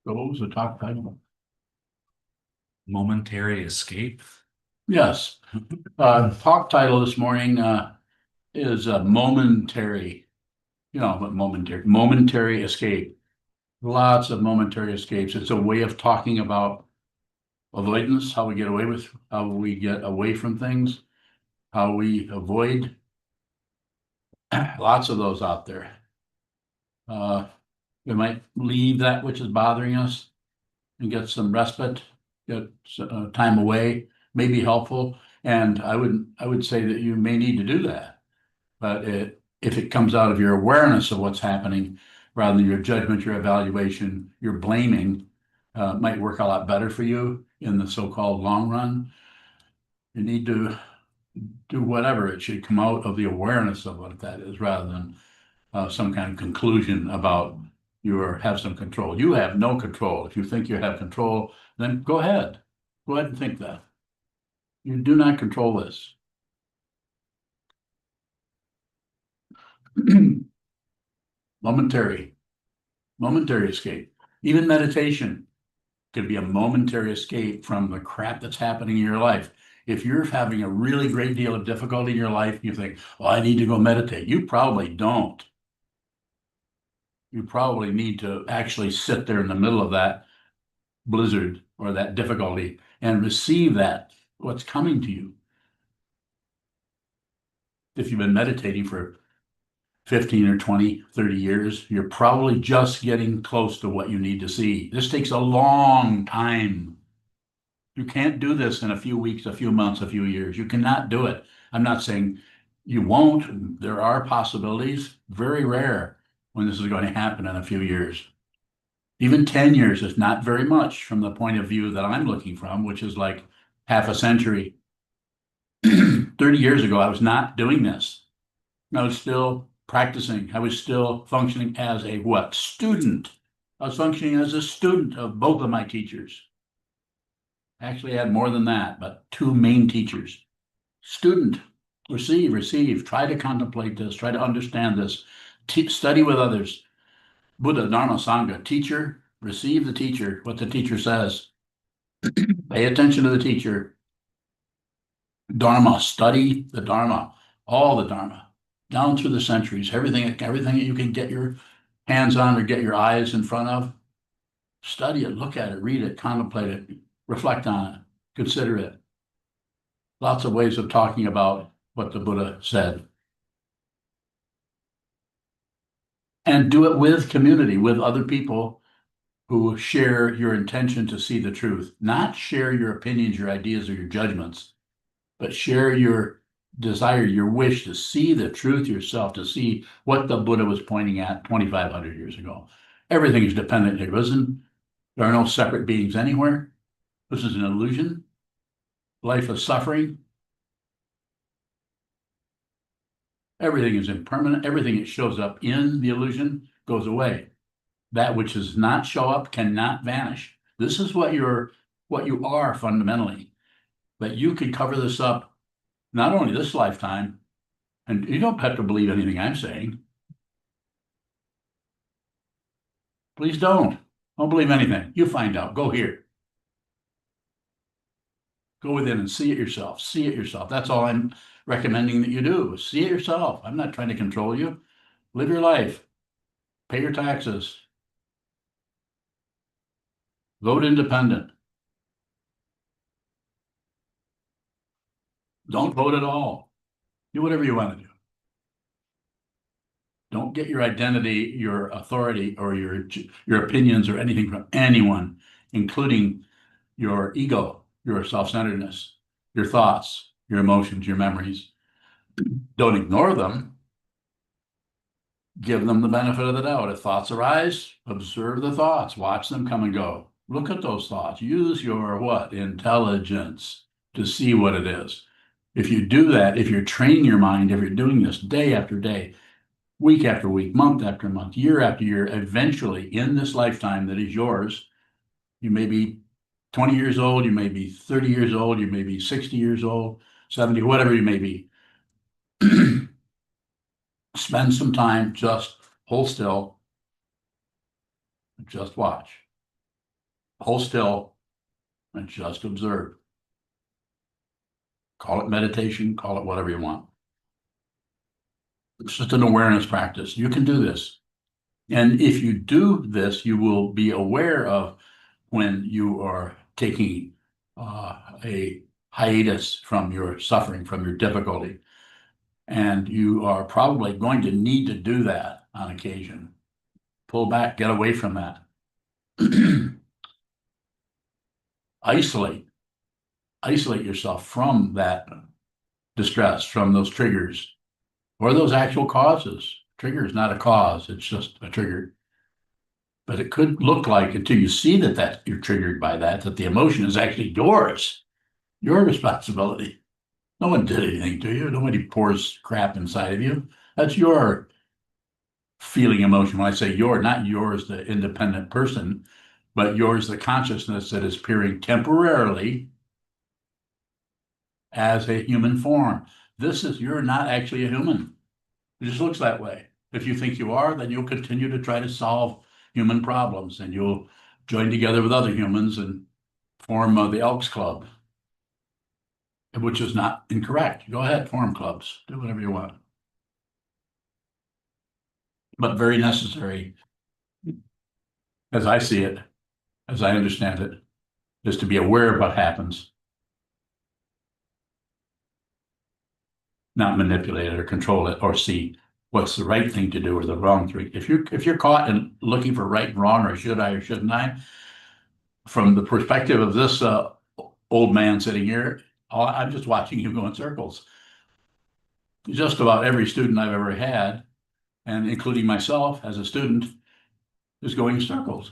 So what was the talk title? Momentary escape. Yes, talk title this morning, is momentary, but momentary escape. Lots of momentary escapes. It's a way of talking about avoidance, how we get away from things, how we avoid. Lots of those out there. We might leave that which is bothering us and get some respite, get time away, may be helpful. And I would say that you may need to do that. But if it comes out of your awareness of what's happening, rather than your judgment, your evaluation, your blaming, might work a lot better for you in the so-called long run. You need to do whatever. It should come out of the awareness of what that is, rather than some kind of conclusion about you have some control. You have no control. If you think you have control, then go ahead. Go ahead and think that. You do not control this. Momentary escape. Even meditation could be a momentary escape from the crap that's happening in your life. If you're having a really great deal of difficulty in your life, you think, "Oh, I need to go meditate." You probably don't. You probably need to actually sit there in the middle of that blizzard or that difficulty and receive that, what's coming to you. If you've been meditating for 15 or 20, 30 years, you're probably just getting close to what you need to see. This takes a long time. You can't do this in a few weeks, a few months, a few years. You cannot do it. I'm not saying you won't. There are possibilities, very rare, when this is going to happen in a few years. Even 10 years is not very much from the point of view that I'm looking from, which is like half a century. 30 years ago, I was not doing this. I was still practicing. I was still functioning as a what? Student. I was functioning as a student of both of my teachers. Actually, I had more than that, but two main teachers. Student, receive, try to contemplate this, try to understand this, study with others. Buddha, Dharma, Sangha, teacher, receive the teacher, what the teacher says. Pay attention to the teacher. Dharma, study the Dharma, all the Dharma, down through the centuries, everything that you can get your hands on or get your eyes in front of. Study it, look at it, read it, contemplate it, reflect on it, consider it. Lots of ways of talking about what the Buddha said. And do it with community, with other people who share your intention to see the truth, not share your opinions, your ideas, or your judgments, but share your desire, your wish to see the truth yourself, to see what the Buddha was pointing at 2,500 years ago. Everything is dependent. There are no separate beings anywhere. This is an illusion. Life is suffering. Everything is impermanent. Everything that shows up in the illusion goes away. That which does not show up cannot vanish. This is what you are fundamentally. But you can cover this up not only this lifetime, and you don't have to believe anything I'm saying. Please don't. Don't believe anything. You find out. Go here. Go within and see it yourself. See it yourself. That's all I'm recommending that you do. See it yourself. I'm not trying to control you. Live your life. Pay your taxes. Vote independent. Don't vote at all. Do whatever you want to do. Don't get your identity, your authority, or your opinions or anything from anyone, including your ego, your self-centeredness, your thoughts, your emotions, your memories. Don't ignore them. Give them the benefit of the doubt. If thoughts arise, observe the thoughts, watch them come and go. Look at those thoughts. Use your what? Intelligence to see what it is. If you do that, if you're training your mind, if you're doing this day after day, week after week, month after month, year after year, eventually in this lifetime that is yours, you may be 20 years old, you may be 30 years old, you may be 60 years old, 70, whatever you may be. Spend some time, just hold still, just watch. hold still, and just observe. Call it meditation, call it whatever you want. It's just an awareness practice. You can do this. And if you do this, you will be aware of when you are taking a hiatus from your suffering, from your difficulty. And you are probably going to need to do that on occasion. Pull back, get away from that. Isolate yourself from that distress, from those triggers, or those actual causes. Trigger is not a cause, it's just a trigger. But it could look like, until you see that you're triggered by that the emotion is actually yours, your responsibility. No one did anything to you. Nobody pours crap inside of you. That's your feeling emotion. When I say your, not yours, the independent person, but yours, the consciousness that is appearing temporarily as a human form. You're not actually a human. It just looks that way. If you think you are, then you'll continue to try to solve human problems, and you'll join together with other humans and form the Elks Club, which is not incorrect. Go ahead, form clubs, do whatever you want. But very necessary, as I see it, as I understand it, is to be aware of what happens, not manipulate it or control it, or see what's the right thing to do or the wrong thing. If you're caught in looking for right and wrong, or should I or shouldn't I, from the perspective of this old man sitting here, I'm just watching you go in circles. Just about every student I've ever had, and including myself as a student, is going in circles.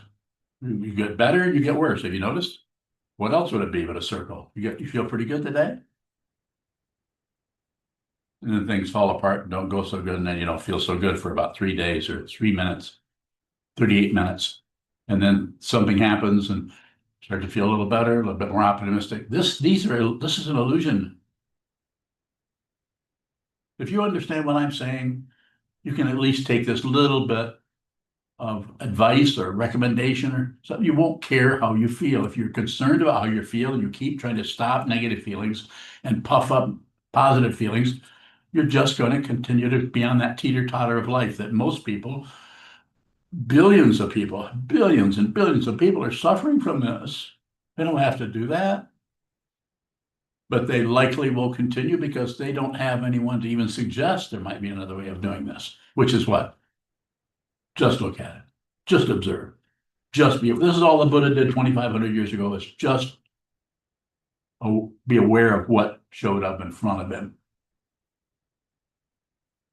You get better, you get worse. Have you noticed? What else would it be but a circle? You feel pretty good today? And then things fall apart and don't go so good, and then you don't feel so good for about 3 days or 3 minutes, 38 minutes. And then something happens and start to feel a little better, a little bit more optimistic. This is an illusion. If you understand what I'm saying, you can at least take this little bit of advice or recommendation or something. You won't care how you feel. If you're concerned about how you feel and you keep trying to stop negative feelings and puff up positive feelings, you're just going to continue to be on that teeter-totter of life that most people, billions and billions of people are suffering from this. They don't have to do that, but they likely will continue because they don't have anyone to even suggest there might be another way of doing this, which is what? Just look at it. Just observe. This is all the Buddha did 2,500 years ago, is just be aware of what showed up in front of him.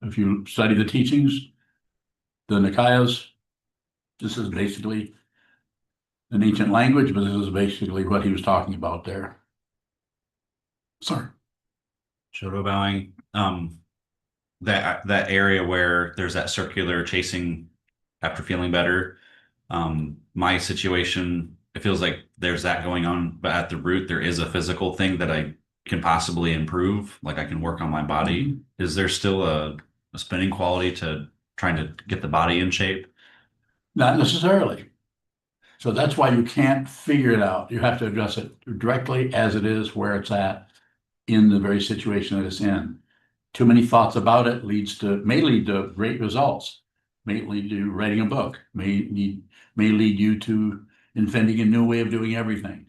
If you study the teachings, the Nikayas, this is basically an ancient language, but this is basically what he was talking about there. Sorry. Shoto bowing. That area where there's that circular chasing after feeling better. My situation, it feels like there's that going on, but at the root, there is a physical thing that I can possibly improve. Like I can work on my body. Mm-hmm. Is there still a spinning quality to trying to get the body in shape? Not necessarily. So that's why you can't figure it out. You have to address it directly as it is, where it's at, in the very situation that it's in. Too many thoughts about it may lead to great results, may lead to writing a book, may lead you to inventing a new way of doing everything.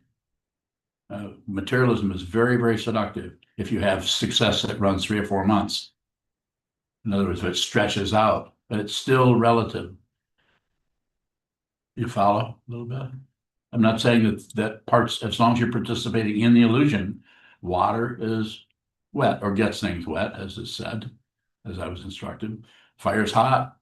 Materialism is very, very seductive if you have success that runs 3 or 4 months. In other words, it stretches out, but it's still relative. You follow a little bit? I'm not saying that parts, as long as you're participating in the illusion, water is wet or gets things wet, as is said, as I was instructed. Fire is hot,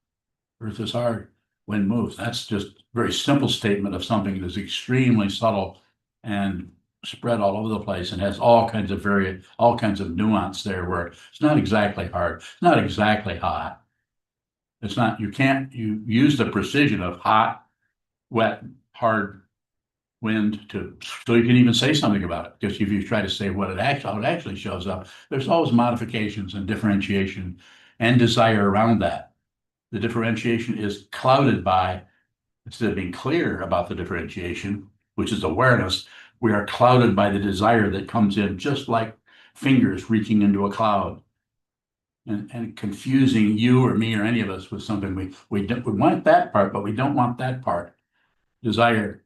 earth is hard, wind moves. That's just a very simple statement of something that's extremely subtle and spread all over the place and has all kinds of nuance there, where it's not exactly hard, it's not exactly hot. It's not, you use the precision of hot, wet, hard, wind so you can even say something about it. Because if you try to say how it actually shows up, there's always modifications and differentiation and desire around that. The differentiation is clouded by, instead of being clear about the differentiation, which is awareness, we are clouded by the desire that comes in just like fingers reaching into a cloud and confusing you or me or any of us with something we want that part, but we don't want that part. Desire,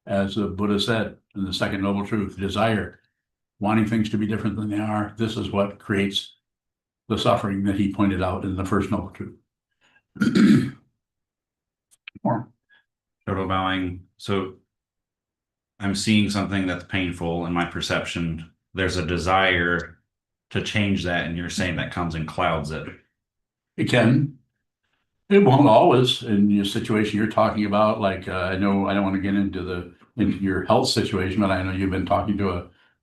as the Buddha said in the second noble truth, desire, wanting things to be different than they are. This is what creates the suffering that he pointed out in the first noble truth. Total bowing. So I'm seeing something that's painful in my perception. There's a desire to change that, and you're saying that comes and clouds it. It can. It won't always in your situation you're talking about. Like I know I don't want to get into your health situation, but I know you've been talking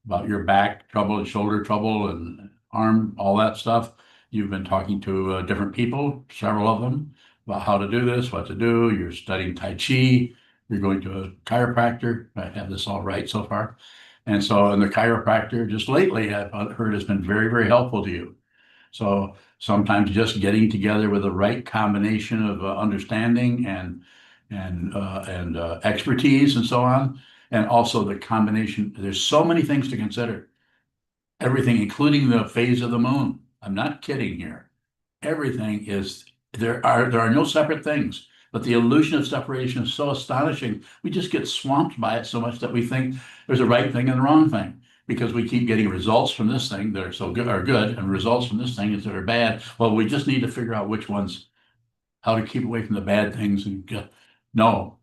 about your back trouble and shoulder trouble and arm, all that stuff. You've been talking to different people, several of them, about how to do this, what to do. You're studying Tai Chi. You're going to a chiropractor. I have this all right so far. And so, and the chiropractor just lately I've heard has been very, very helpful to you. So sometimes just getting together with the right combination of understanding and expertise and so on, and also the combination. There's so many things to consider. Everything, including the phase of the moon. I'm not kidding here. Everything is there are no separate things. But the illusion of separation is so astonishing. We just get swamped by it so much that we think there's a right thing and the wrong thing, because we keep getting results from this thing that are so good are good and results from this thing that are bad. Well, we just need to figure out which ones, how to keep away from the bad things and no,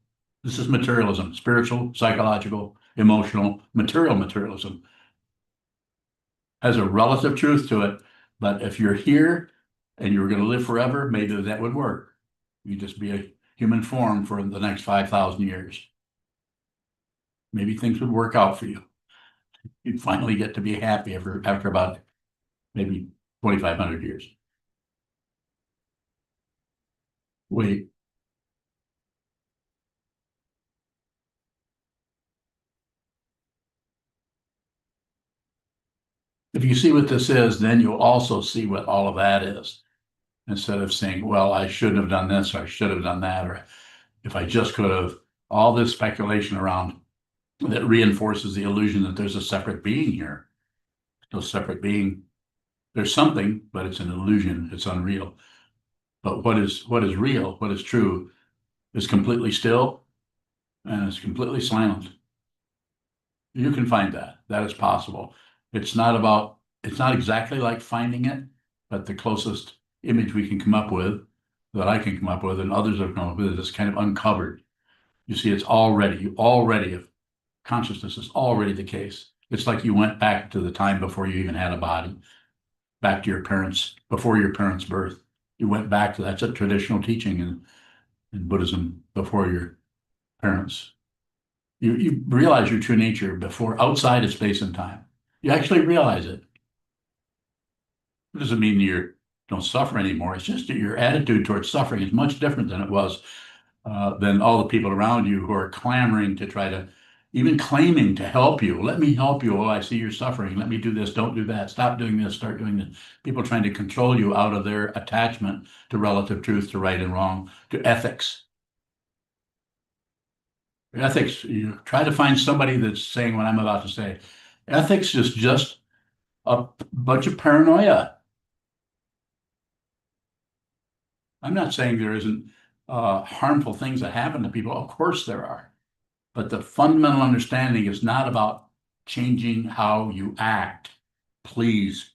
this is materialism, spiritual, psychological, emotional, materialism has a relative truth to it. But if you're here and you're going to live forever, maybe that would work. You just be a human form for the next 5,000 years. Maybe things would work out for you. You'd finally get to be happy after about maybe 2,500 years. Wait. If you see what this is, then you'll also see what all of that is. Instead of saying, well, I shouldn't have done this, or I should have done that, or if I just could have, all this speculation around that reinforces the illusion that there's a separate being here. No separate being. There's something, but it's an illusion. It's unreal. But what is real, what is true, is completely still and it's completely silent. You can find that. That is possible. It's not exactly like finding it, but the closest image we can come up with, that I can come up with, and others have come up with, is kind of uncovered. You see, if consciousness is already the case. It's like you went back to the time before you even had a body, back to your parents, before your parents' birth. You went back to that's a traditional teaching in Buddhism, before your parents. You realize your true nature before, outside of space and time. You actually realize it. It doesn't mean you don't suffer anymore. It's just that your attitude towards suffering is much different than it was, than all the people around you who are clamoring to try to, even claiming to help you. Let me help you. Oh, I see you're suffering. Let me do this. Don't do that. Stop doing this. Start doing this. People trying to control you out of their attachment to relative truth, to right and wrong, to ethics. Ethics, you try to find somebody that's saying what I'm about to say. Ethics is just a bunch of paranoia. I'm not saying there isn't harmful things that happen to people. Of course there are. But the fundamental understanding is not about changing how you act. Please.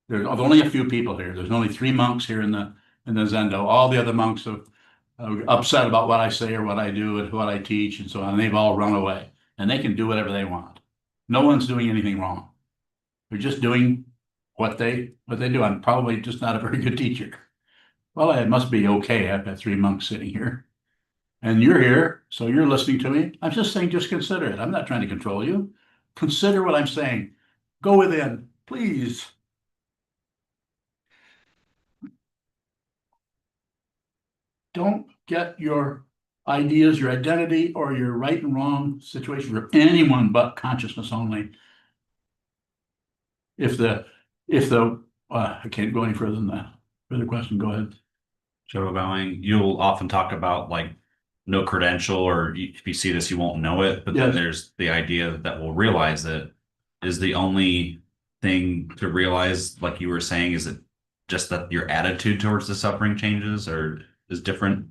There's only a few people here. There's only 3 monks here in the Zendo. All the other monks are upset about what I say or what I do and what I teach and so on. And they've all run away. And they can do whatever they want. No one's doing anything wrong. They're just doing what they do. I'm probably just not a very good teacher. Well, it must be okay. I've got 3 monks sitting here. And you're here, so you're listening to me. I'm just saying, just consider it. I'm not trying to control you. Consider what I'm saying. Go within, please. Don't get your ideas, your identity, or your right and wrong situation from anyone but consciousness only. I can't go any further than that. Further question, go ahead. Shadow bowing. You'll often talk about like no credential, or if you see this, you won't know it. But then Yes. there's the idea that we'll realize it. Is the only thing to realize, like you were saying, is it just that your attitude towards the suffering changes or is different?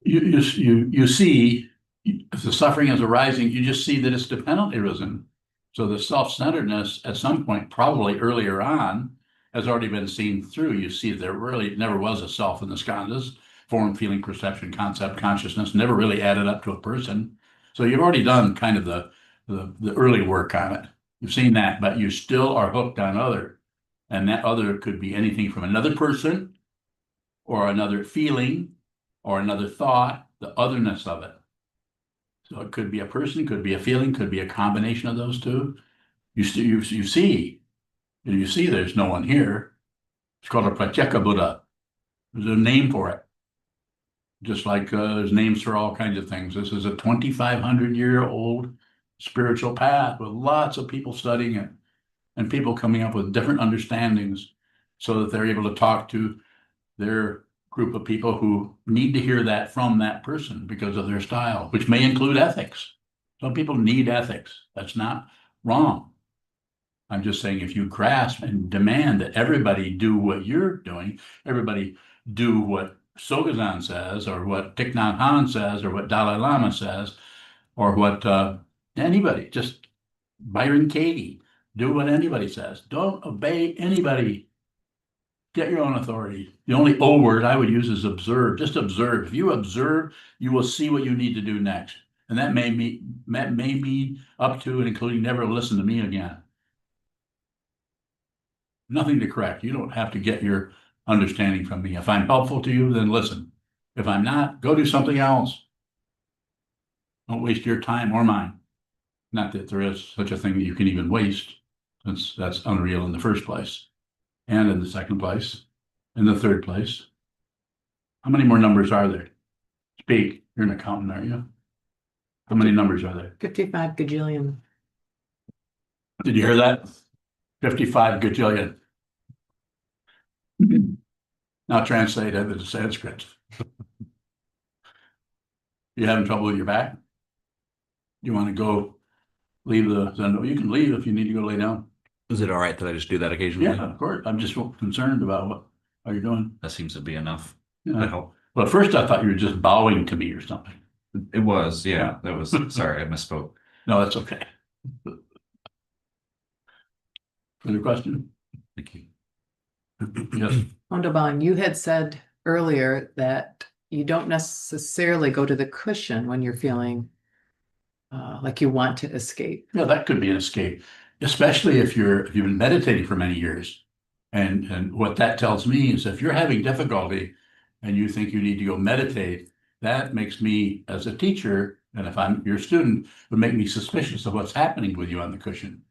You see, if the suffering is arising, you just see that it's dependent arisen. So the self-centeredness at some point, probably earlier on, has already been seen through. You see there really never was a self in the skandhas. Form, feeling, perception, concept, consciousness never really added up to a person. So you've already done kind of the early work on it. You've seen that, but you still are hooked on other. And that other could be anything from another person or another feeling or another thought, the otherness of it. So it could be a person, could be a feeling, could be a combination of those two. You see, you see there's no one here. It's called a Pratyeka Buddha. There's a name for it. Just like there's names for all kinds of things. This is a 2,500-year-old spiritual path with lots of people studying it and people coming up with different understandings so that they're able to talk to their group of people who need to hear that from that person because of their style, which may include ethics. Some people need ethics. That's not wrong. I'm just saying if you grasp and demand that everybody do what you're doing, everybody do what Sokuzan says, or what Thich Nhat Hanh says, or what Dalai Lama says, or what anybody, just Byron Katie, do what anybody says. Don't obey anybody. Get your own authority. The only O word I would use is observe. Just observe. If you observe, you will see what you need to do next. And that may be up to and including never listen to me again. Nothing to correct. You don't have to get your understanding from me. If I'm helpful to you, then listen. If I'm not, go do something else. Don't waste your time or mine. Not that there is such a thing that you can even waste, since that's unreal in the first place. And in the second place, in the third place. How many more numbers are there? Speak. You're an accountant, aren't you? How many numbers are there? 55 gajillion. Did you hear that? 55 gajillion. Now translate it into Sanskrit. You having trouble with your back? You want to go leave the Zendo? You can leave if you need to go lay down. Is it all right that I just do that occasionally? Yeah, of course. I'm just concerned about how you're doing. That seems to be enough Yeah. to help. Well, at first I thought you were just bowing to me or something. It was, yeah. That was sorry, I misspoke. No, that's okay. Further question? Thank you. Yes. Wonderbaum, you had said earlier that you don't necessarily go to the cushion when you're feeling like you want to escape. Yeah, that could be an escape, especially if you've been meditating for many years. And what that tells me is if you're having difficulty and you think you need to go meditate, that makes me as a teacher, and if I'm your student, would make me suspicious of what's happening with you on the cushion.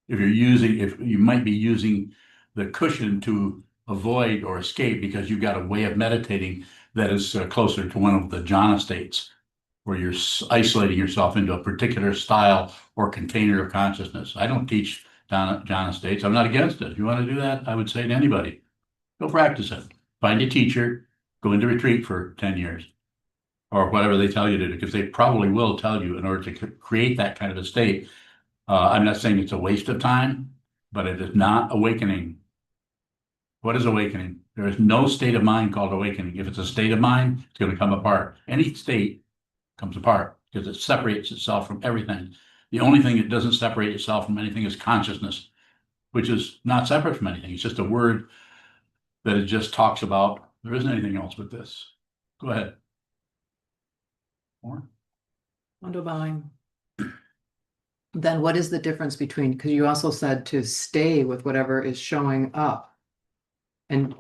If you might be using the cushion to avoid or escape because you've got a way of meditating that is closer to one of the jhana states, where you're isolating yourself into a particular style or container of consciousness. I don't teach jhana states. I'm not against it. If you want to do that, I would say to anybody, go practice it. Find a teacher, go into retreat for 10 years or whatever they tell you to do, because they probably will tell you in order to create that kind of a state. I'm not saying it's a waste of time, but it is not awakening. What is awakening? There is no state of mind called awakening. If it's a state of mind, it's going to come apart. Any state comes apart because it separates itself from everything. The only thing that doesn't separate itself from anything is consciousness, which is not separate from anything. It's just a word that it just talks about. There isn't anything else but this. Go ahead. More? Wonderbaum. Then what is the difference between, because you also said to stay with whatever is showing up and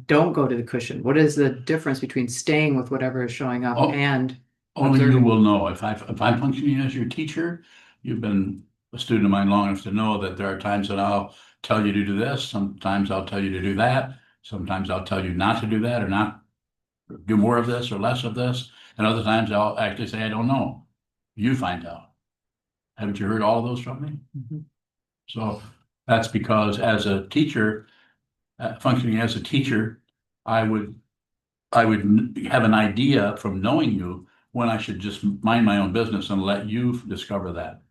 don't go to the cushion. What is the difference between staying with whatever is showing up and only you observing? will know. If I'm functioning as your teacher, you've been a student of mine long enough to know that there are times that I'll tell you to do this. Sometimes I'll tell you to do that. Sometimes I'll tell you not to do that or not do more of this or less of this. And other times I'll actually say, I don't know. You find out. Haven't you heard all of those from me? Mhm. So that's because as a teacher, functioning as a teacher, I would I would have an idea from knowing you when I should just mind my own business and let you discover that.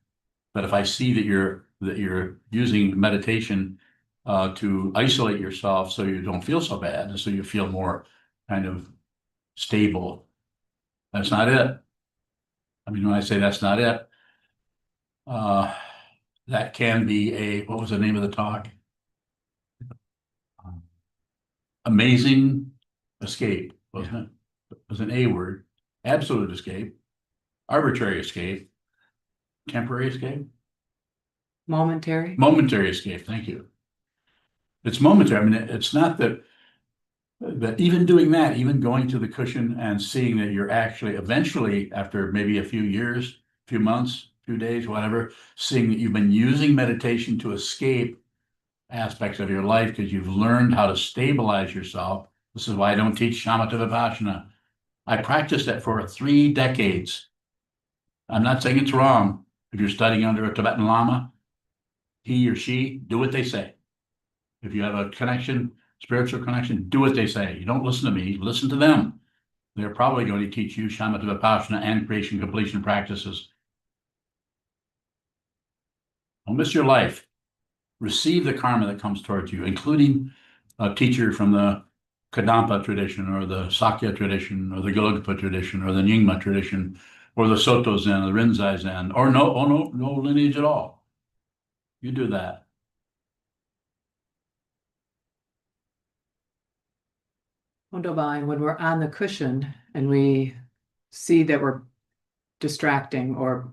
But if I see that you're using meditation to isolate yourself so you don't feel so bad, and so you feel more kind of stable, that's not it. I mean, when I say that's not it, uh, that can be what was the name of the talk? Amazing escape, wasn't it? It was an A word. Absolute escape, arbitrary escape, temporary escape, Momentary. momentary escape. Thank you. It's momentary. I mean, it's not that even doing that, even going to the cushion and seeing that you're actually eventually, after maybe a few years, few months, few days, whatever, seeing that you've been using meditation to escape aspects of your life because you've learned how to stabilize yourself. This is why I don't teach shamatha vipassana. I practiced it for 3 decades. I'm not saying it's wrong. If you're studying under a Tibetan Lama, he or she, do what they say. If you have a connection, spiritual connection, do what they say. You don't listen to me, listen to them. They're probably going to teach you shamatha vipassana and creation completion practices. Don't miss your life. Receive the karma that comes towards you, including a teacher from the Kadampa tradition or the Sakya tradition or the Gelugpa tradition or the Nyingma tradition or the Soto Zen or the Rinzai Zen, or no lineage at all. You do that. Wonderful. When we're on the cushion and we see that we're distracting or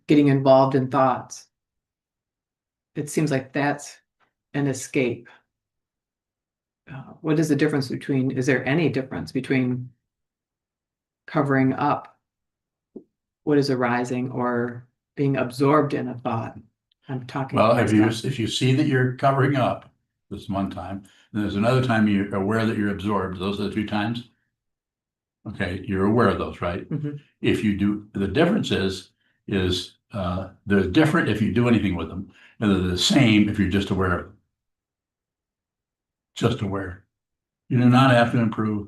getting involved in thoughts, it seems like that's an escape. What is the difference between, is there any difference between covering up what is arising or being absorbed in a thought? I'm talking. Well, if you see that you're covering up this one time, and there's another time you're aware that you're absorbed, those are the 2 times. Okay, you're aware of those, right? Mhm. If you do, the difference is they're different if you do anything with them, and they're the same if you're just aware of them. Just aware. You do not have to improve.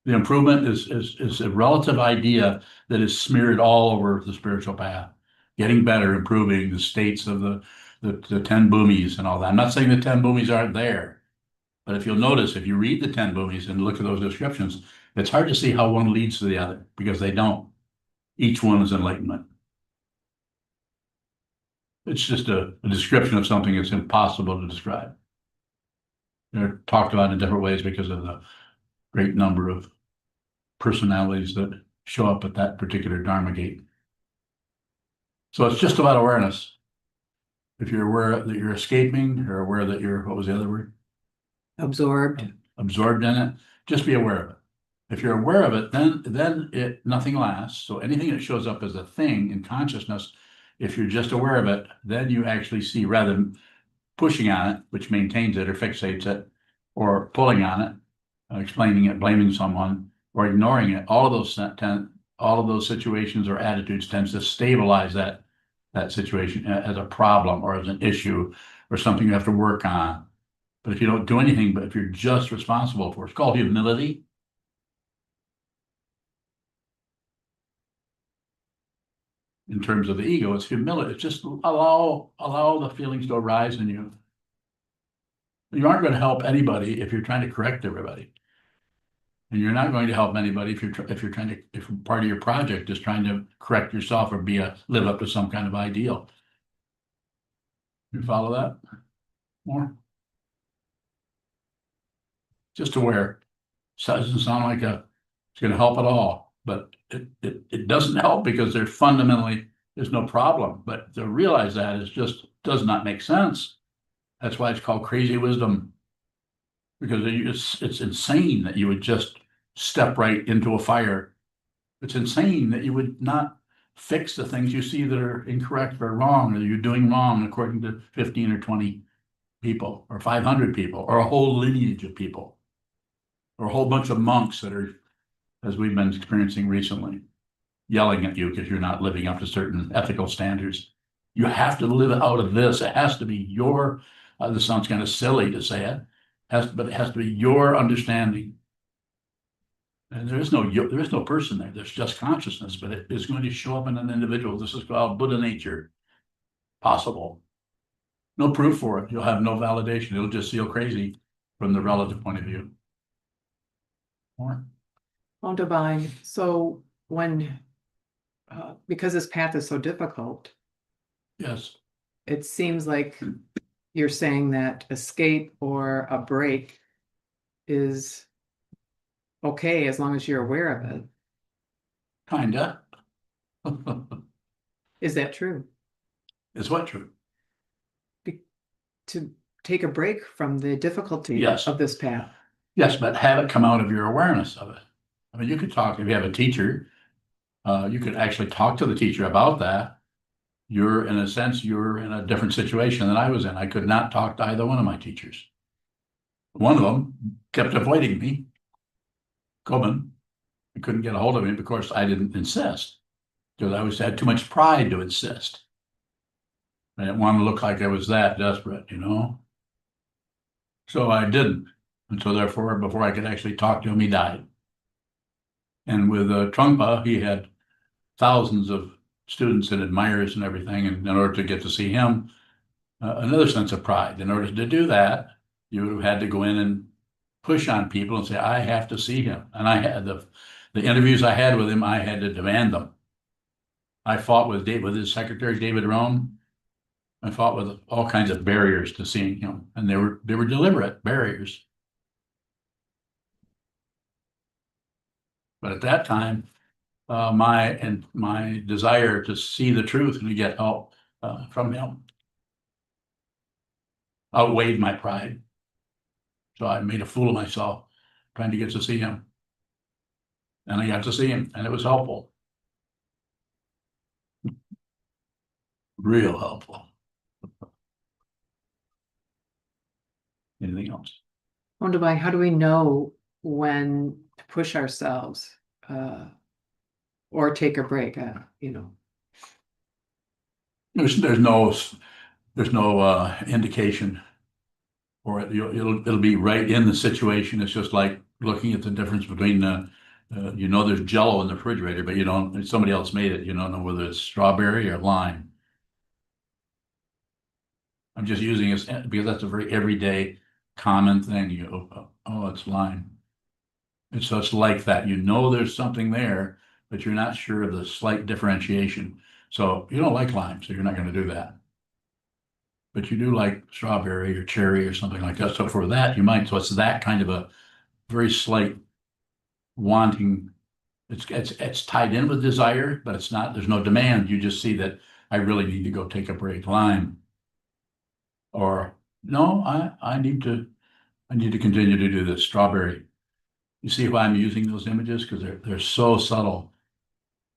The improvement is a relative idea that is smeared all over the spiritual path. Getting better, improving the states of the 10 bhumis and all that. I'm not saying the 10 bhumis aren't there, but if you'll notice, if you read the 10 bhumis and look at those descriptions, it's hard to see how one leads to the other because they don't. Each one is enlightenment. It's just a description of something that's impossible to describe. They're talked about in different ways because of the great number of personalities that show up at that particular Dharma gate. So it's just about awareness. If you're aware that you're escaping, you're aware that you're, what was the other word? Absorbed. Absorbed in it, just be aware of it. If you're aware of it, then nothing lasts. So anything that shows up as a thing in consciousness, if you're just aware of it, then you actually see, rather than pushing on it, which maintains it or fixates it, or pulling on it, explaining it, blaming someone, or ignoring it, all of those situations or attitudes tends to stabilize that situation as a problem or as an issue or something you have to work on. But if you don't do anything, but if you're just responsible for it, it's called humility. In terms of the ego, it's humility. It's just allow the feelings to arise in you. You aren't going to help anybody if you're trying to correct everybody. And you're not going to help anybody if part of your project is trying to correct yourself or live up to some kind of ideal. You follow that more? Just aware. So it doesn't sound like it's going to help at all, but it doesn't help because there's no problem. But to realize that is just does not make sense. That's why it's called crazy wisdom. Because it's insane that you would just step right into a fire. It's insane that you would not fix the things you see that are incorrect or wrong, or you're doing wrong according to 15 or 20 people, or 500 people, or a whole lineage of people, or a whole bunch of monks that are, as we've been experiencing recently, yelling at you because you're not living up to certain ethical standards. You have to live out of this. It has to be this sounds kind of silly to say it, But it has to be your understanding. And there is no person there. There's just consciousness, but it is going to show up in an individual. This is called Buddha nature. Possible. No proof for it. You'll have no validation. It'll just feel crazy from the relative point of view. More? On divine, so when, because this path is so difficult, Yes. it seems like you're saying that escape or a break is okay as long as you're aware of it. Kinda. Is that true? Is what true? To take a break from the difficulty Yes. of this path. Yes, but have it come out of your awareness of it. I mean, you could talk, if you have a teacher, you could actually talk to the teacher about that. You're, in a sense, you're in a different situation than I was in. I could not talk to either one of my teachers. One of them kept avoiding me. Coben. I couldn't get a hold of him because I didn't insist. Because I always had too much pride to insist. I didn't want to look like I was that desperate, you know? So I didn't. And so therefore, before I could actually talk to him, he died. And with Trungpa, he had thousands of students and admirers and everything. And in order to get to see him, another sense of pride. In order to do that, you would have had to go in and push on people and say, I have to see him. And I had the interviews I had with him, I had to demand them. I fought with his secretary, David Rohn. I fought with all kinds of barriers to seeing him. And they were deliberate barriers. But at that time, my desire to see the truth and to get help from him outweighed my pride. So I made a fool of myself trying to get to see him. And I got to see him, and it was helpful. Real helpful. Anything else? Wonder by how do we know when to push ourselves or take a break? You know, There's no indication for it. It'll be right in the situation. It's just like looking at the difference between there's Jell-O in the refrigerator, but you don't. Somebody else made it. You don't know whether it's strawberry or lime. I'm just using it because that's a very everyday common thing. It's lime. And so it's like that. You know there's something there, but you're not sure of the slight differentiation. So you don't like lime, so you're not going to do that. But you do like strawberry or cherry or something like that. So for that, you might. So it's that kind of a very slight wanting. It's tied in with desire, but it's not. There's no demand. You just see that I really need to go take a break. Lime. Or no, I need to continue to do this. Strawberry. You see why I'm using those images? Because they're so subtle.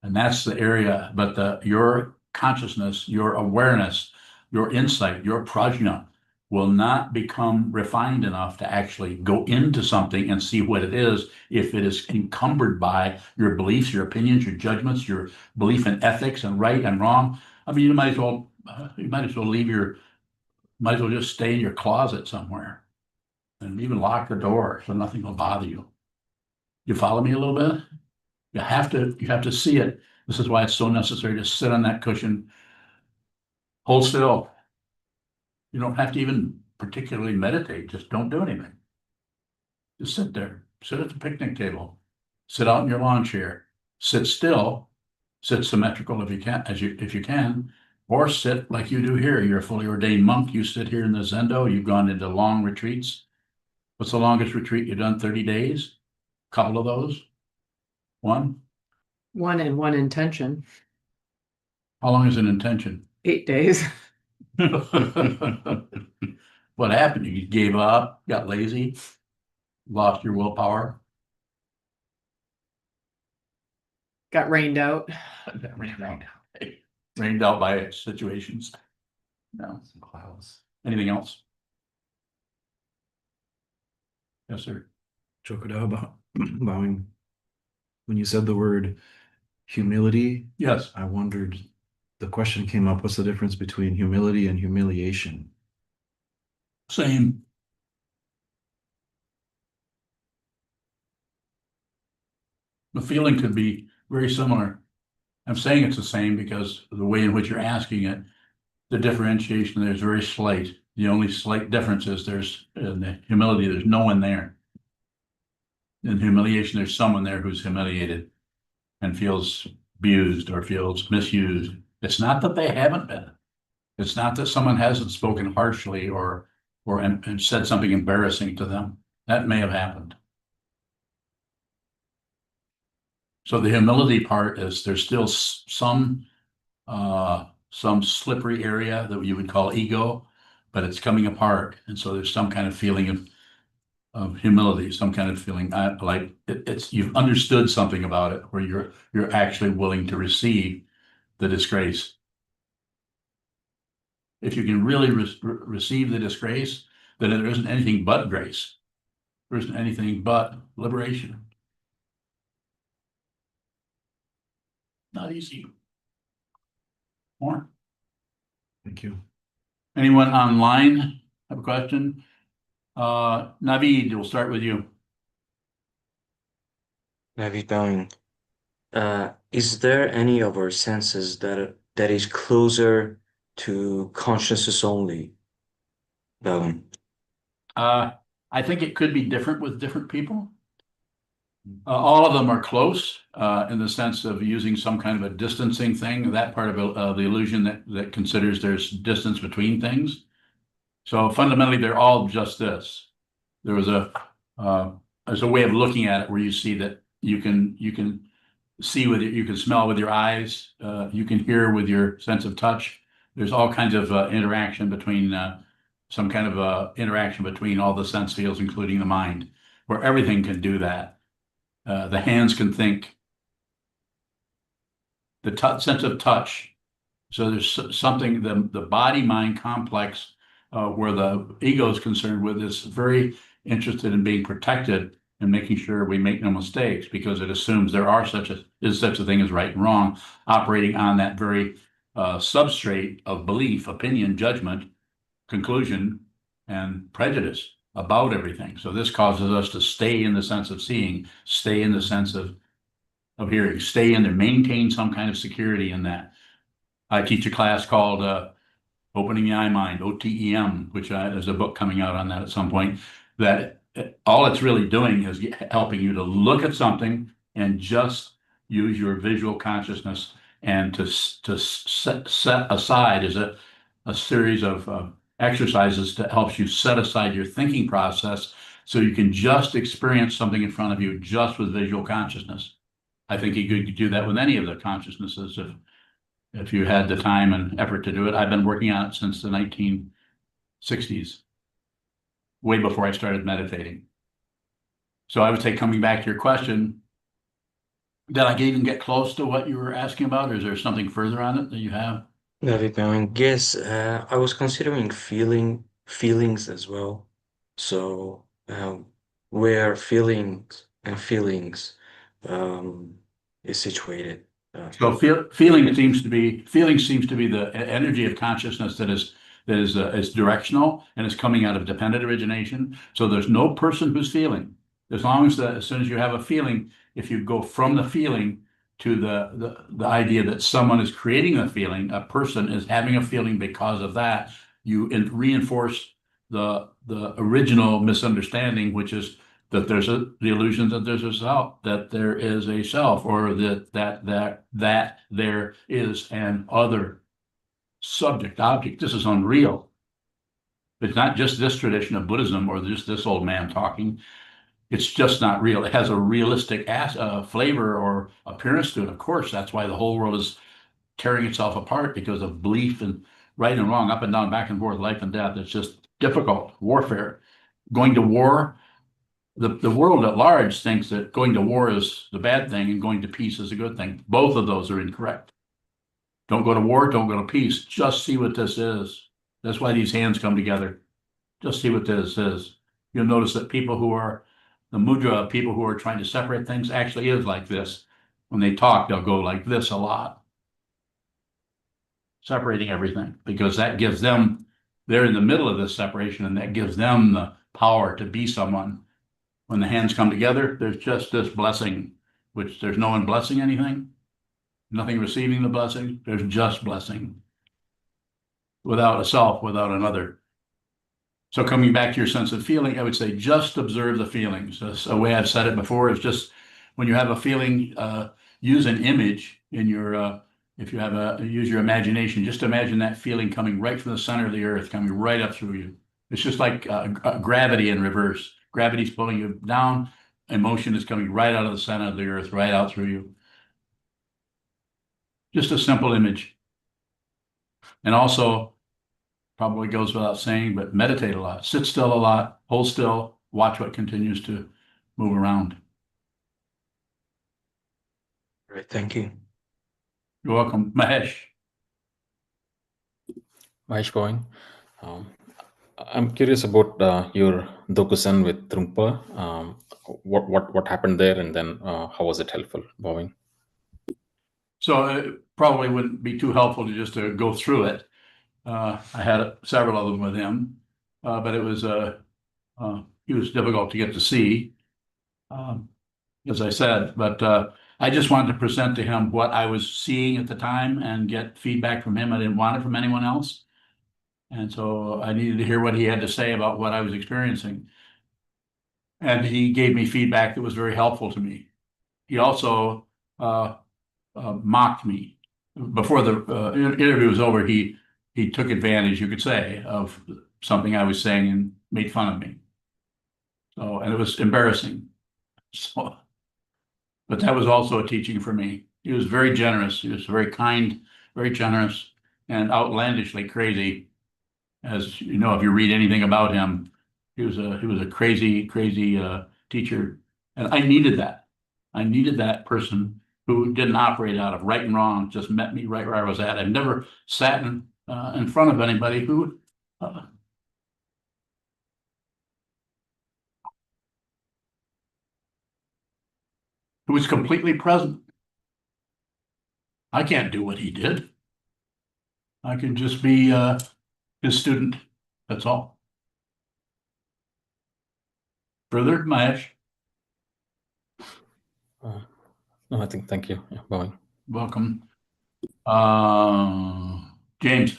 And that's the area, but your consciousness, your awareness, your insight, your prajna will not become refined enough to actually go into something and see what it is if it is encumbered by your beliefs, your opinions, your judgments, your belief in ethics and right and wrong. I mean, you might as well might as well just stay in your closet somewhere and even lock the door so nothing will bother you. You follow me a little bit? You have to see it. This is why it's so necessary to sit on that cushion, hold still. You don't have to even particularly meditate. Just don't do anything. Just sit there. Sit at the picnic table. Sit out in your lawn chair. Sit still. Sit symmetrical if you can, or sit like you do here. You're a fully ordained monk. You sit here in the Zendo. You've gone into long retreats. What's the longest retreat you've done? 30 days? Couple of those? One and one intention. How long is an intention? 8 days. What happened? You gave up, got lazy, lost your willpower. Got rained out. Rained out by situations. No. Some clouds. Anything else? Yes, sir. Chokoda bowing. When you said the word humility, Yes. I wondered, the question came up, what's the difference between humility and humiliation? Same. The feeling could be very similar. I'm saying it's the same because of the way in which you're asking it, the differentiation there is very slight. The only slight difference is there's in the humility, there's no one there. In humiliation, there's someone there who's humiliated and feels abused or feels misused. It's not that they haven't been. It's not that someone hasn't spoken harshly or and said something embarrassing to them. That may have happened. So the humility part is there's still some slippery area that you would call ego, but it's coming apart. And so there's some kind of feeling of humility, some kind of feeling like it's you've understood something about it where you're actually willing to receive the disgrace. If you can really receive the disgrace, then there isn't anything but grace. There isn't anything but liberation. Not easy. More? Thank you. Anyone online have a question? Naveed, we'll start with you. Navi Bowing. Is there any of our senses that is closer to consciousness only? Bowing. I think it could be different with different people. All of them are close in the sense of using some kind of a distancing thing, that part of the illusion that considers there's distance between things. So fundamentally, they're all just this. There's a way of looking at it where you see that you can see with it, you can smell with your eyes, you can hear with your sense of touch. There's all kinds of interaction between some kind of interaction between all the sense fields, including the mind, where everything can do that. The hands can think. The sense of touch. So there's something, the body-mind complex where the ego is concerned with is very interested in being protected and making sure we make no mistakes because it assumes there are such a thing as right and wrong operating on that very substrate of belief, opinion, judgment, conclusion, and prejudice about everything. So this causes us to stay in the sense of seeing, stay in the sense of hearing, stay in there, maintain some kind of security in that. I teach a class called Opening the Eye Mind, OTEM, which there's a book coming out on that at some point, that all it's really doing is helping you to look at something and just use your visual consciousness and to set aside as a series of exercises that helps you set aside your thinking process so you can just experience something in front of you just with visual consciousness. I think you could do that with any of the consciousnesses if you had the time and effort to do it. I've been working on it since the 1960s, way before I started meditating. So I would say, coming back to your question, did I even get close to what you were asking about, or is there something further on it that you have? Navi Bowing. Yes, I was considering feelings as well. So where feelings is situated. So feeling seems to be the energy of consciousness that is directional and is coming out of dependent origination. So there's no person who's feeling. As soon as you have a feeling, if you go from the feeling to the idea that someone is creating a feeling, a person is having a feeling because of that, you reinforce the original misunderstanding, which is that there's the illusion that there's a self, that there is a self, or that there is an other subject, object. This is unreal. It's not just this tradition of Buddhism or just this old man talking. It's just not real. It has a realistic flavor or appearance to it. Of course, that's why the whole world is tearing itself apart, because of belief and right and wrong, up and down, back and forth, life and death. It's just difficult. Warfare. Going to war. The world at large thinks that going to war is the bad thing and going to peace is a good thing. Both of those are incorrect. Don't go to war, don't go to peace. Just see what this is. That's why these hands come together. Just see what this is. You'll notice that the mudra of people who are trying to separate things actually is like this. When they talk, they'll go like this a lot. Separating everything, because that gives them, they're in the middle of this separation, and that gives them the power to be someone. When the hands come together, there's just this blessing. which there's no one blessing anything, nothing receiving the blessing, there's just blessing. Without a self, without another. So coming back to your sense of feeling, I would say just observe the feelings. That's a way I've said it before, is just when you have a feeling, use an image in your, if you have use your imagination, just imagine that feeling coming right from the center of the earth, coming right up through you. It's just like gravity in reverse. Gravity's pulling you down, emotion is coming right out of the center of the earth, right out through you. Just a simple image. And also, probably goes without saying, but meditate a lot, sit still a lot, hold still, watch what continues to move around. Great, thank you. You're welcome. Mahesh. Mahesh Bhavin. I'm curious about your Dokusan with Trungpa. What happened there, and then how was it helpful, Bhavin? So it probably wouldn't be too helpful to just to go through it. I had several of them with him, but it was he was difficult to get to see, as I said. But I just wanted to present to him what I was seeing at the time and get feedback from him. I didn't want it from anyone else, and so I needed to hear what he had to say about what I was experiencing. And he gave me feedback that was very helpful to me. He also mocked me before the interview was over. He took advantage, you could say, of something I was saying and made fun of me. So, and it was embarrassing. So, but that was also a teaching for me. He was very generous. He was very kind, very generous, and outlandishly crazy. As you know, if you read anything about him, he was a crazy teacher, and I needed that. I needed that person who didn't operate out of right and wrong, just met me right where I was at. I've never sat in front of anybody who was completely present. I can't do what he did. I can just be his student. That's all. Further, Mahesh? No, I think thank you, yeah, Bhavin. Welcome. James.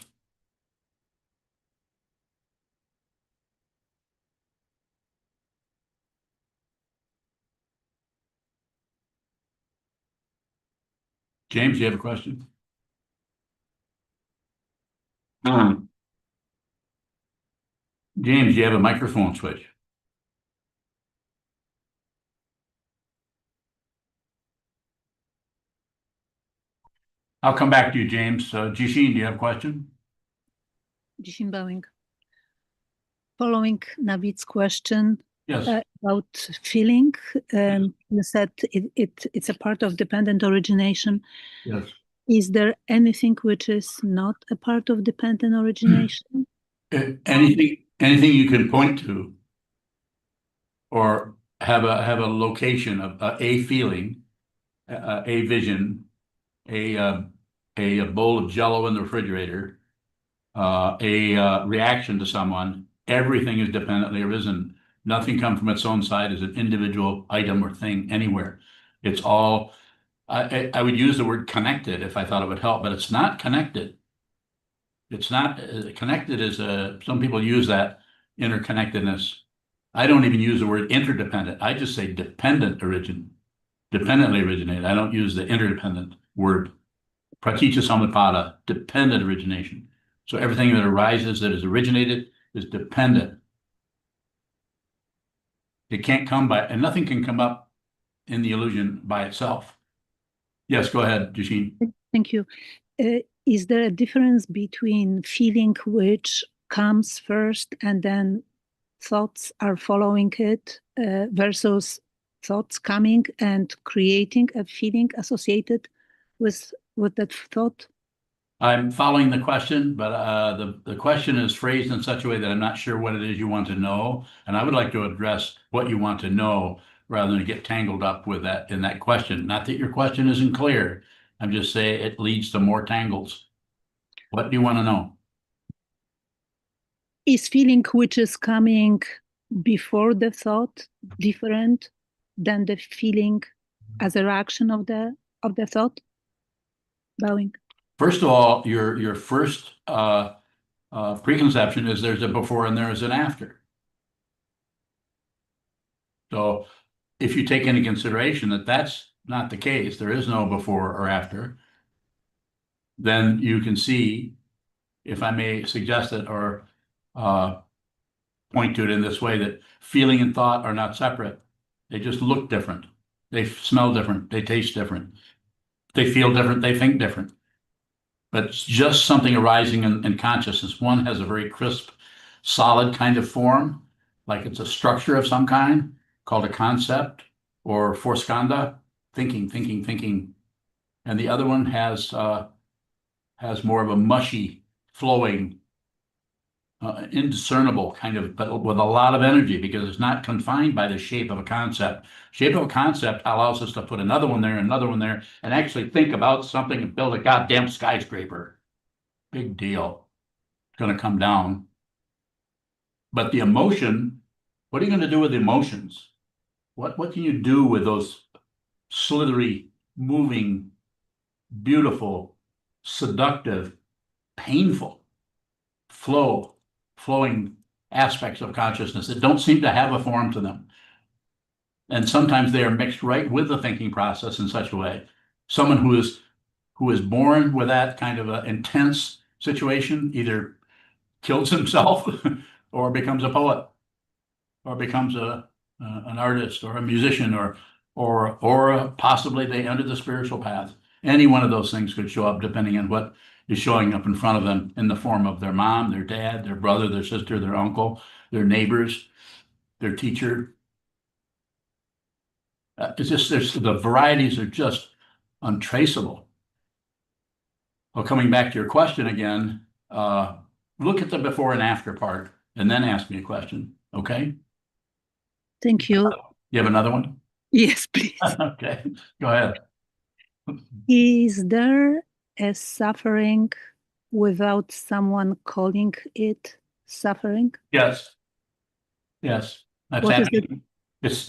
James, you have a question? James, you have a microphone switch. I'll come back to you, James. Jishin, do you have a question? Jishin Bowing. Following Navid's question Yes. about feeling, you said it's a part of dependent origination. Yes. Is there anything which is not a part of dependent origination? Anything you can point to, or have a location of a feeling, a vision, a bowl of Jell-O in the refrigerator, a reaction to someone. Everything is dependently arisen. Nothing comes from its own side as an individual item or thing anywhere. It's all. I would use the word connected if I thought it would help, but it's not connected. It's not connected as some people use that interconnectedness. I don't even use the word interdependent. I just say dependently originated. I don't use the interdependent word. Praticca samutpada, dependent origination. So everything that arises that is originated is dependent. It can't come by, and nothing can come up in the illusion by itself. Yes, go ahead, Jishin. Thank you. Is there a difference between feeling which comes first and then thoughts are following it versus thoughts coming and creating a feeling associated with that thought? I'm following the question, but the question is phrased in such a way that I'm not sure what it is you want to know. And I would like to address what you want to know rather than get tangled up with that in that question. Not that your question isn't clear. I'm just saying it leads to more tangles. What do you want to know? Is feeling which is coming before the thought different than the feeling as a reaction of the thought? Bowing. First of all, your first preconception is there's a before and there is an after. So if you take into consideration that that's not the case, there is no before or after, then you can see, if I may suggest it or point to it in this way, that feeling and thought are not separate. They just look different. They smell different. They taste different. They feel different. They think different. But it's just something arising in consciousness. One has a very crisp, solid kind of form, like it's a structure of some kind, called a concept or forskanda, thinking. And the other one has more of a mushy, flowing, indiscernible kind of, but with a lot of energy, because it's not confined by the shape of a concept. Shape of a concept allows us to put another one there, and actually think about something and build a goddamn skyscraper. Big deal. It's going to come down. But the emotion, what are you going to do with the emotions? What can you do with those slithery, moving, beautiful, seductive, painful, flowing aspects of consciousness that don't seem to have a form to them? And sometimes they are mixed right with the thinking process in such a way. Someone who is born with that kind of an intense situation either kills himself or becomes a poet or becomes an artist or a musician or possibly they enter the spiritual path. Any one of those things could show up depending on what is showing up in front of them in the form of their mom, their dad, their brother, their sister, their uncle, their neighbors, their teacher. It's just the varieties are just untraceable. Well, coming back to your question again, look at the before and after part and then ask me a question, okay? Thank you. You have another one? Yes, please. Okay, go ahead. Is there a suffering without someone calling it suffering? Yes. That's What is it? happening. It's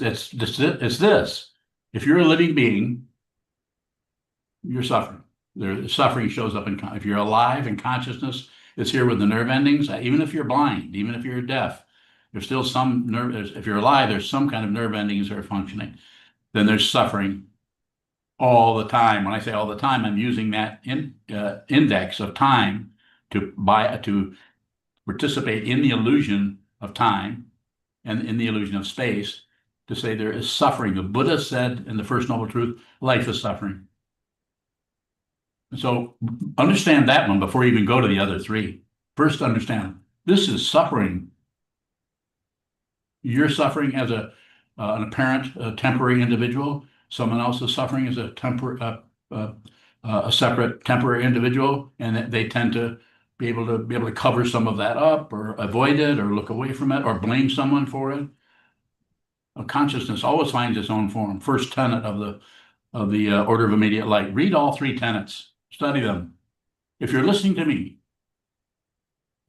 this. If you're a living being, you're suffering. The suffering shows up if you're alive and consciousness is here with the nerve endings. Even if you're blind, even if you're deaf, there's still some nerve. If you're alive, there's some kind of nerve endings that are functioning. Then there's suffering all the time. When I say all the time, I'm using that index of time to participate in the illusion of time and in the illusion of space, to say there is suffering. The Buddha said in the First Noble Truth, life is suffering. And so understand that one before you even go to the other three. First, understand this is suffering. You're suffering as an apparent temporary individual. Someone else is suffering as a separate temporary individual, and they tend to be able to cover some of that up, or avoid it, or look away from it, or blame someone for it. Consciousness always finds its own form. First tenet of the Order of Immediate Light. Read all three tenets. Study them. If you're listening to me,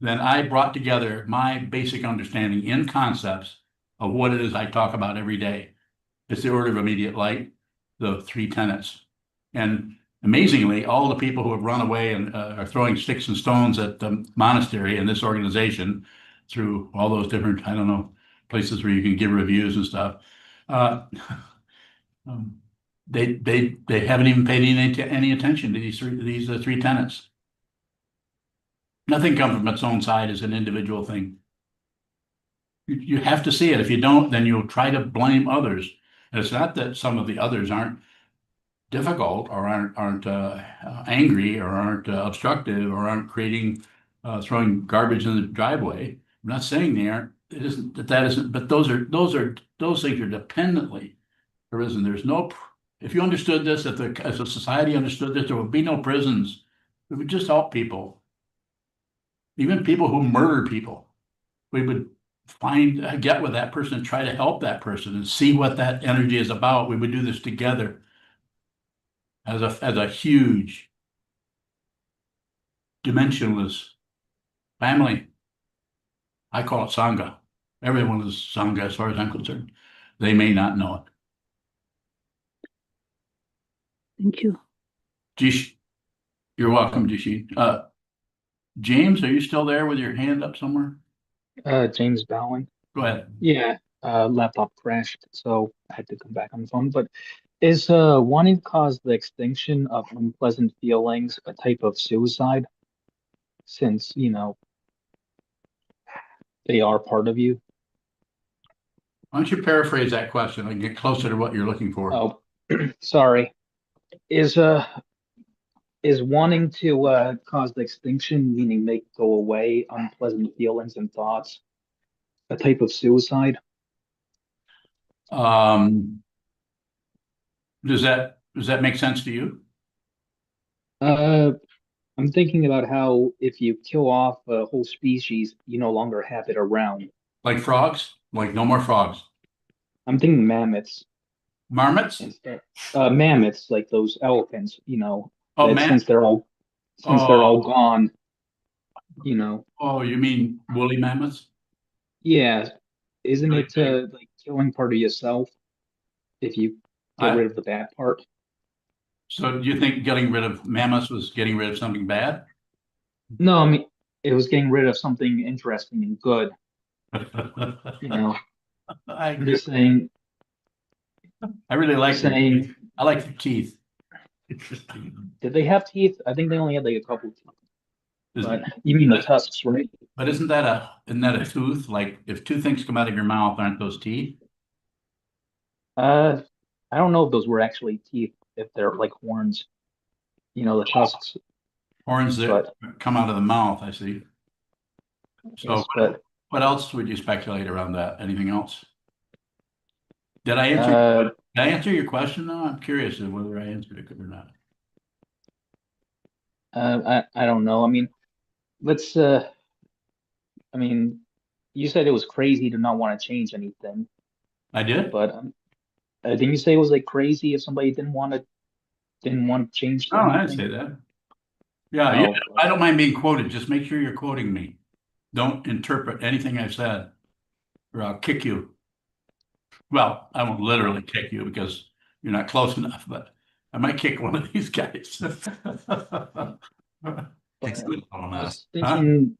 then I brought together my basic understanding in concepts of what it is I talk about every day. It's the Order of Immediate Light, the three tenets. And amazingly, all the people who have run away and are throwing sticks and stones at the monastery and this organization through all those different, I don't know, places where you can give reviews and stuff, they haven't even paid any attention to these three tenets. Nothing comes from its own side as an individual thing. You have to see it. If you don't, then you'll try to blame others. And it's not that some of the others aren't difficult or aren't angry or aren't obstructive or aren't throwing garbage in the driveway. I'm not saying they aren't. It isn't that isn't. But those things are dependently arisen. There's no. If you understood this, as a society understood this, there would be no prisons. We would just help people. Even people who murder people, we would get with that person and try to help that person and see what that energy is about. We would do this together as a huge, dimensionless family. I call it Sangha. Everyone is Sangha as far as I'm concerned. They may not know it. Thank you. Jish, you're welcome, Jishi. James, are you still there with your hand up somewhere? James Bowen. Go ahead. Yeah, laptop crashed, so I had to come back on the phone. But is wanting to cause the extinction of unpleasant feelings a type of suicide? Since, they are part of you. Why don't you paraphrase that question and get closer to what you're looking for? Oh, sorry. Is wanting to cause the extinction, meaning make go away unpleasant feelings and thoughts, a type of suicide? Um, does that make sense to you? Uh, I'm thinking about how if you kill off a whole species, you no longer have it around. Like frogs? Like no more frogs. I'm thinking mammoths Marmots? instead. Mammoths, like those elephants, Oh, that man. since they're all Oh, gone, oh, you mean woolly mammoths? yeah, isn't Really it big. like killing part of yourself if you get I, rid of the bad part? so do you think getting rid of mammoths was getting rid of something bad? No, I mean it was getting rid of something interesting and good, you know. I I'm agree. I really like just their teeth. saying, I like their teeth. did they have teeth? I think they only had like a couple teeth. But Isn't, you mean the tusks, right? but isn't that a tooth? Like if two things come out of your mouth, aren't those teeth? Uh, I don't know if those were actually teeth, if they're like horns, the tusks. Horns that But come out of the mouth, I see. So yes, but what else would you speculate around that? Anything else? Did I answer, uh, did I answer your question though? I'm curious of whether I answered it or not. I don't know. I mean, let's. I mean, you said it was crazy to not want to change anything, I did? but didn't you say it was like crazy if somebody didn't want to change Oh, I didn't anything? say that. Yeah, yeah, Oh, I don't mind being quoted. Just make sure you're quoting me. Don't interpret anything I've said, or I'll kick you. Well, I won't literally kick you because you're not close enough, but I might kick one of these guys. Takes but on I us. was Huh? thinking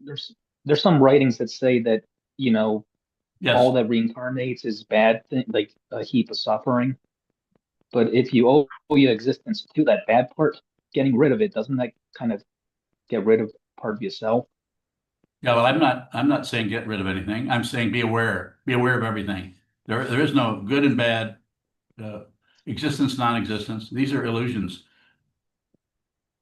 there's some writings that say that you know Yes. all that reincarnates is bad thing, like a heap of suffering. But if you owe your existence to that bad part, getting rid of it, doesn't that kind of get rid of part of yourself? Yeah, well, I'm not saying get rid of anything. I'm saying be aware. Be aware of everything. There is no good and bad, uh, existence, non-existence. These are illusions.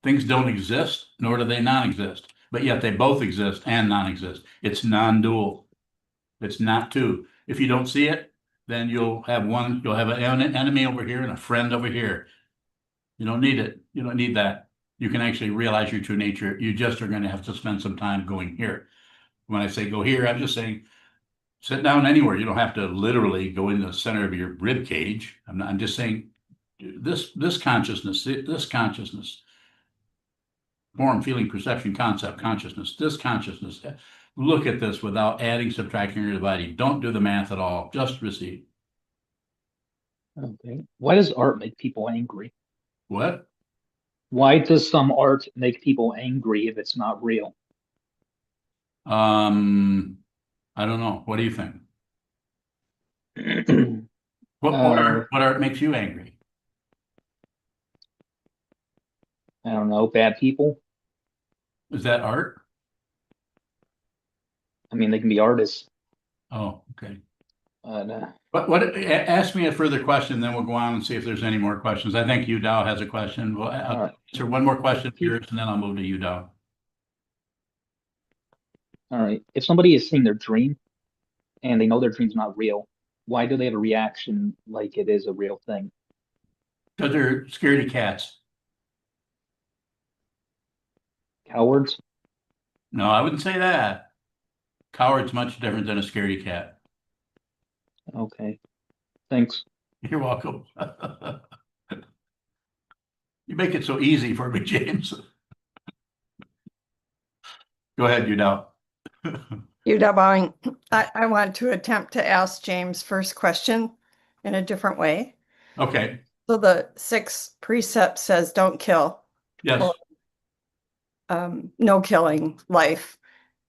Things don't exist, nor do they non-exist, but yet they both exist and non-exist. It's non-dual. It's not two. If you don't see it, then you'll have an enemy over here and a friend over here. You don't need it. You don't need that. You can actually realize your true nature. You just are going to have to spend some time going here. When I say go here, I'm just saying sit down anywhere. You don't have to literally go in the center of your rib cage. I'm just saying this consciousness, form, feeling, perception, concept, consciousness, this consciousness. Look at this without adding, subtracting, or dividing. Don't do the math at all. Just receive. Okay. Why does art make people angry? What? Why does some art make people angry if it's not real? Um, I don't know. What do you think? What what uh, art, what art makes you angry? I don't know, bad people. Is that art? I mean, they can be artists. Oh, okay. Uh, Ask me a further question, then we'll go on and see if there's any more questions. I think Udao has a question. Well, all I'll right. answer one more question of Pe- yours, and then I'll move to Udao. All right. If somebody is seeing their dream and they know their dream's not real, why do they have a reaction like it is a real thing? Because they're scaredy cats. Cowards? No, I wouldn't say that. Coward's much different than a scaredy cat. Okay. Thanks. You're welcome. You make it so easy for me, James. Go ahead, Udao. Bowing. I want to attempt to ask James' first question in a different way. Okay. So the sixth precept says don't kill, Yes. no killing life.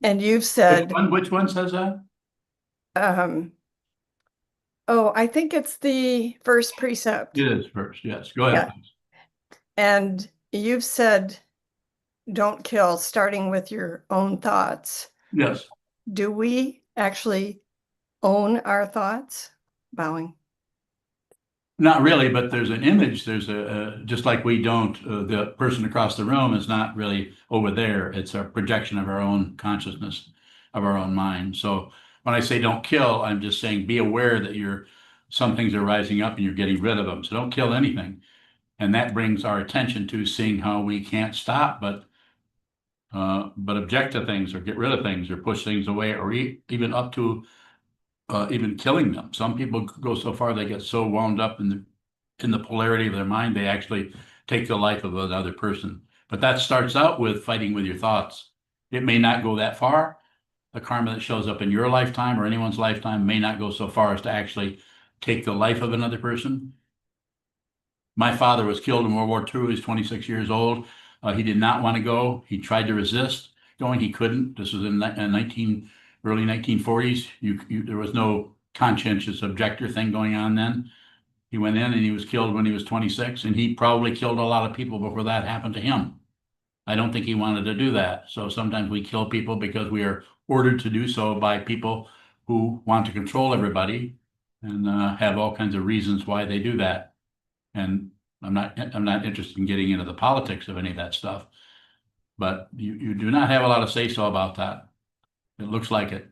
And you've said, Which one says that? oh, I think it's the first precept. It is first, yes. Go ahead. Yeah. And you've said don't kill, starting with your own thoughts. Yes. Do we actually own our thoughts? Bowing. Not really, but there's an image. There's just like we don't, the person across the room is not really over there. It's a projection of our own consciousness, of our own mind. So when I say don't kill, I'm just saying be aware that some things are rising up and you're getting rid of them. So don't kill anything. And that brings our attention to seeing how we can't stop, but object to things or get rid of things or push things away or even up to even killing them. Some people go so far they get so wound up in the polarity of their mind they actually take the life of another person. But that starts out with fighting with your thoughts. It may not go that far. The karma that shows up in your lifetime or anyone's lifetime may not go so far as to actually take the life of another person. My father was killed in World War II. He was 26 years old. He did not want to go. He tried to resist going. He couldn't. This was in early 1940s. There was no conscientious objector thing going on then. He went in and he was killed when he was 26, and he probably killed a lot of people before that happened to him. I don't think he wanted to do that. So sometimes we kill people because we are ordered to do so by people who want to control everybody and have all kinds of reasons why they do that. And I'm not interested in getting into the politics of any of that stuff, but you do not have a lot of say-so about that. It looks like it.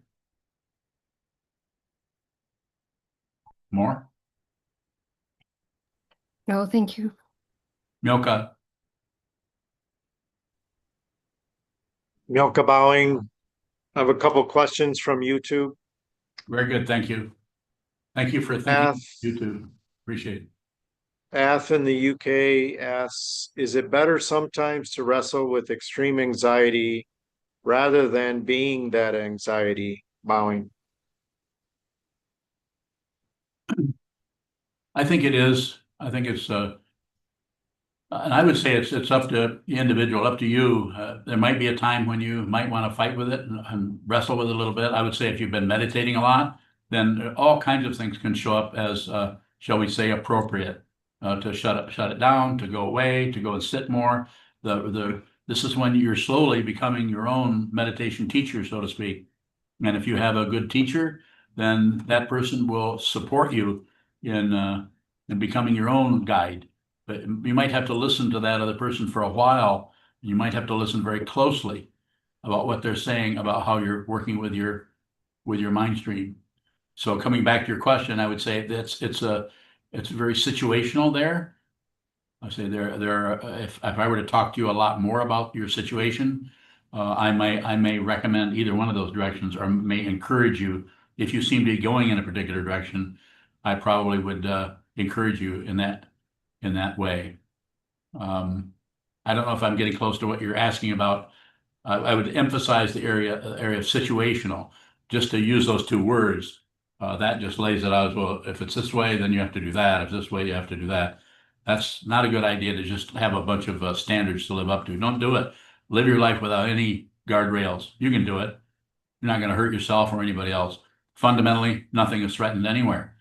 More? No, thank you. Milka, Milka Bowing. I have a couple questions from YouTube. very good. Thank you. Thank you for thinking YouTube. Appreciate it. Ath in the UK asks, is it better sometimes to wrestle with extreme anxiety rather than being that anxiety? Bowing. I think it is. I think it's and I would say it's up to the individual, up to you. There might be a time when you might want to fight with it and wrestle with it a little bit. I would say if you've been meditating a lot, then all kinds of things can show up as, shall we say, appropriate to shut it down, to go away, to go and sit more. This is when you're slowly becoming your own meditation teacher, so to speak. And if you have a good teacher, then that person will support you in becoming your own guide. But you might have to listen to that other person for a while. You might have to listen very closely about what they're saying about how you're working with your mind stream. So coming back to your question, I would say it's very situational there. I say if I were to talk to you a lot more about your situation, I may recommend either one of those directions or may encourage you. If you seem to be going in a particular direction, I probably would encourage you in that way. I don't know if I'm getting close to what you're asking about. I would emphasize the area of situational, just to use those two words. That just lays it out as well. If it's this way, then you have to do that. If this way, you have to do that. That's not a good idea to just have a bunch of standards to live up to. Don't do it. Live your life without any guardrails. You can do it. You're not going to hurt yourself or anybody else. Fundamentally, nothing is threatened anywhere.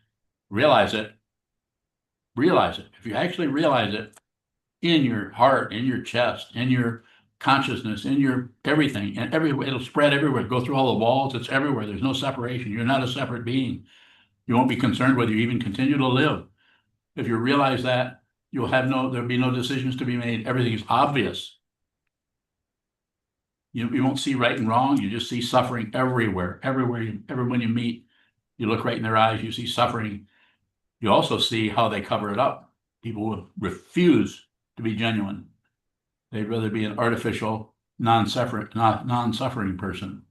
Realize it. Realize it. If you actually realize it in your heart, in your chest, in your consciousness, in your everything, and everywhere, it'll spread everywhere. Go through all the walls. It's everywhere. There's no separation. You're not a separate being. You won't be concerned whether you even continue to live. If you realize that, there'll be no decisions to be made. Everything is obvious. You won't see right and wrong. You just see suffering everywhere. Everyone you meet, you look right in their eyes, you see suffering. You also see how they cover it up. People will refuse to be genuine. They'd rather be an artificial, non-suffering person.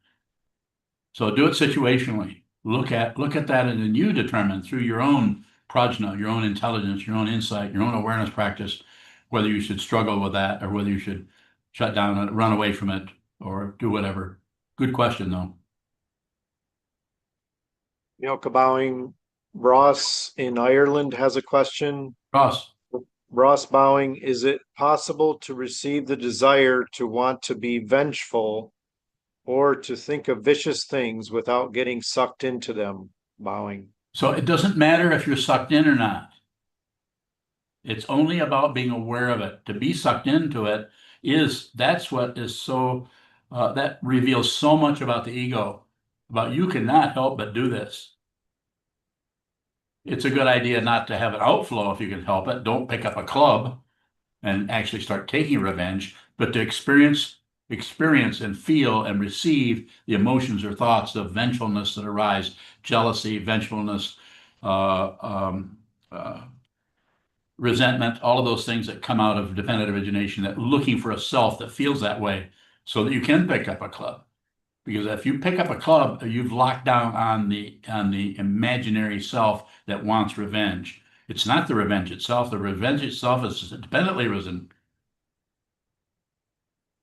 So do it situationally. Look at that, and then you determine through your own prajna, your own intelligence, your own insight, your own awareness practice, whether you should struggle with that or whether you should shut down and run away from it or do whatever. Good question, though. Milka Bowing. Ross in Ireland has a question. Ross. Ross bowing, is it possible to receive the desire to want to be vengeful or to think of vicious things without getting sucked into them? Bowing. So it doesn't matter if you're sucked in or not. It's only about being aware of it. To be sucked into it that's what is so, that reveals so much about the ego, about you cannot help but do this. It's a good idea not to have an outflow if you can help it. Don't pick up a club and actually start taking revenge, but to experience and feel and receive the emotions or thoughts of vengefulness that arise, jealousy, vengefulness, resentment, all of those things that come out of dependent origination, that looking for a self that feels that way, so that you can pick up a club. Because if you pick up a club, you've locked down on the imaginary self that wants revenge. It's not the revenge itself. The revenge itself is dependently risen.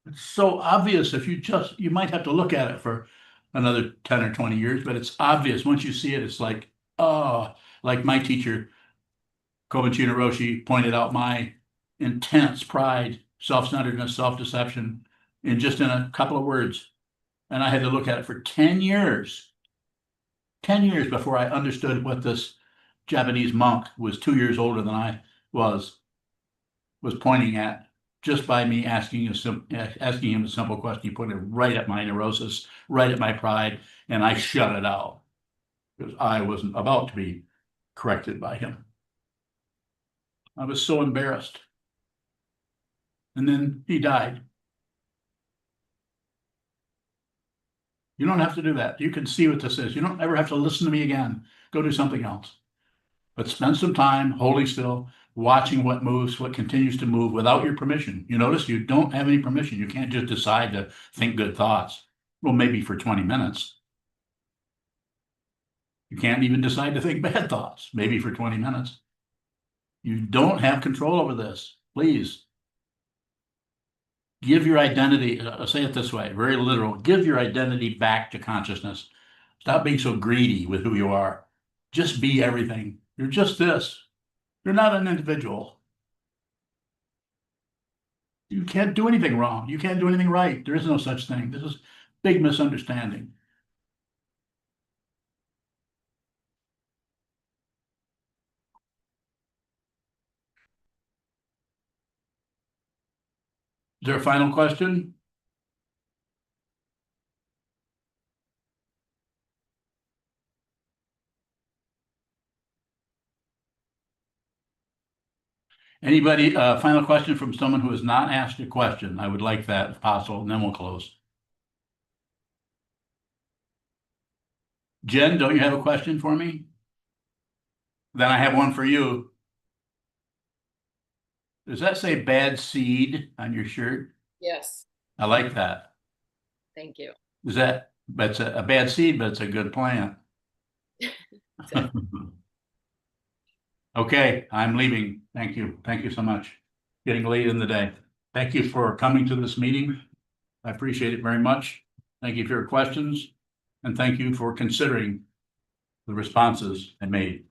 It's so obvious if you might have to look at it for another 10 or 20 years, but it's obvious. Once you see it, it's like, oh, like my teacher, Kobayashi Roshi, pointed out my intense pride, self-centeredness, self-deception in a couple of words. And I had to look at it for 10 years. 10 years before I understood what this Japanese monk, who was 2 years older than I was pointing at, just by me asking him a simple question. He pointed right at my neurosis, right at my pride, and I shut it out because I wasn't about to be corrected by him. I was so embarrassed. And then he died. You don't have to do that. You can see what this is. You don't ever have to listen to me again. Go do something else. But spend some time holding still, watching what moves, what continues to move without your permission. You notice you don't have any permission. You can't just decide to think good thoughts. Well, maybe for 20 minutes. You can't even decide to think bad thoughts, maybe for 20 minutes. You don't have control over this. Please. Give your identity, I'll say it this way, very literal, give your identity back to consciousness. Stop being so greedy with who you are. Just be everything. You're just this. You're not an individual. You can't do anything wrong. You can't do anything right. There is no such thing. This is big misunderstanding. Is there a final question? Anybody, final question from someone who has not asked a question? I would like that if possible, and then we'll close. Jen, don't you have a question for me? Then I have one for you. Does that say bad seed on your shirt? Yes, I like that. thank you. That's a bad seed, but it's a good plant. Okay, I'm leaving. Thank you. Thank you so much. Getting late in the day. Thank you for coming to this meeting. I appreciate it very much. Thank you for your questions, and thank you for considering the responses I made.